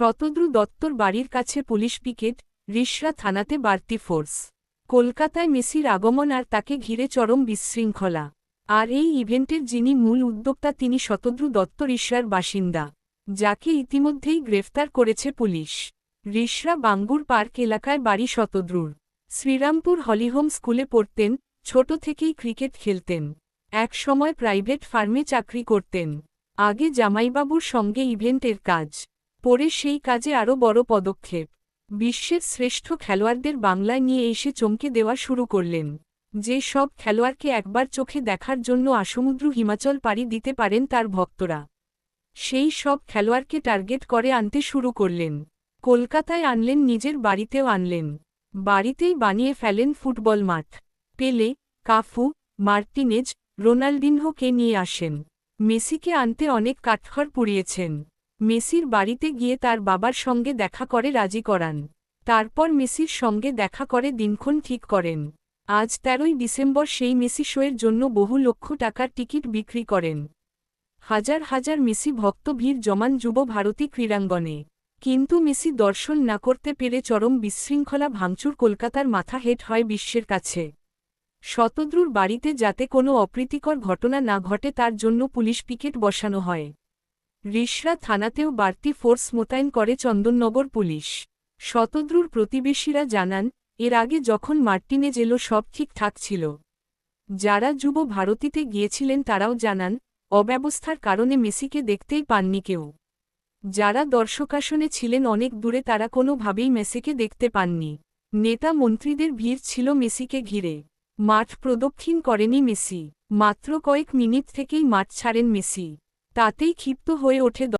শতদ্রু দত্তর বাড়ির কাছে পুলিশ পিকেট, রিষড়া থানাতে বাড়তি ফোর্স। কলকাতায় মেসির আগমন আর তাকে ঘিরে চরম বিশৃঙ্খলা। আর এই ইভেন্টের যিনি মূল উদ্যোক্তা তিনি শতদ্রু দত্ত রিষড়ার বাসিন্দা, যাকে ইতিমধ্যেই গ্রেফতার করেছে পুলিশ। রিষড়া বাঙ্গুর পার্ক এলাকায় বাড়ি শতদ্রুর। শ্রীরামপুর হলিহোম স্কুলে পড়তেন, ছোট থেকেই ক্রিকেট খেলতেন। এক সময় প্রাইভেট ফার্মে চাকরি করতেন। আগে জামাইবাবুর সঙ্গে ইভেন্টের কাজ, পরে সেই কাজে আরও বড় পদক্ষেপ। বিশ্বের শ্রেষ্ঠ খেলোয়াড়দের বাংলায় নিয়ে এসে চমকে দেওয়া শুরু করলেন। যে সব খেলোয়াড়কে একবার চোখে দেখার জন্য আসমুদ্র হিমাচল পাড়ি দিতে পারেন তার ভক্তরা, সেই সব খেলোয়াড়কে টার্গেট করে আনতে শুরু করলেন। কলকাতায় আনলেন, নিজের বাড়িতেও আনলেন। বাড়িতেই বানিয়ে ফেলেন ফুটবল মাঠ। পেলে, কাফু, মার্টিনেজ, রোনাল্ডিনহোকে নিয়ে আসেন। মেসিকে আনতে অনেক কাঠখড় পুড়িয়েছেন। মেসির বাড়িতে গিয়ে তার বাবার সঙ্গে দেখা করে রাজি করান। তারপর মেসির সঙ্গে দেখা করে দিনক্ষণ ঠিক করেন। আজ ১৩ই ডিসেম্বর সেই মেসি শোয়ের জন্য বহু লক্ষ টাকার টিকিট বিক্রি করেন। হাজার হাজার মেসি ভক্ত ভিড় জমান যুব ভারতী ক্রীড়াঙ্গনে। কিন্তু মেসি দর্শন না করতে পেরে চরম বিশৃঙ্খলা ভাঙচুর, কলকাতার মাথা হেট হয় বিশ্বের কাছে। শতদ্রুর বাড়িতে যাতে কোনো অপ্রীতিকর ঘটনা না ঘটে তার জন্য পুলিশ পিকেট বসানো হয়। রিষড়া থানাতেও বাড়তি ফোর্স মোতায়েন করে চন্দননগর পুলিশ। শতদ্রুর প্রতিবেশীরা জানান, এর আগে যখন মার্টিনেজ এলো সব ঠিকঠাক ছিল। যারা যুব ভারতীতে গিয়েছিলেন তারাও জানান, অব্যবস্থার কারণে মেসিকে দেখতেই পাননি কেউ। যারা দর্শকাসনে ছিলেন অনেক দূরে তারা কোনোভাবেই মেসিকে দেখতে পাননি। নেতা মন্ত্রীদের ভিড় ছিল মেসিকে ঘিরে। মাঠ প্রদক্ষিণ করেনি মেসি। মাত্র কয়েক মিনিট থেকেই মাঠ ছাড়েন মেসি। তাতেই ক্ষিপ্ত হয়ে ওঠে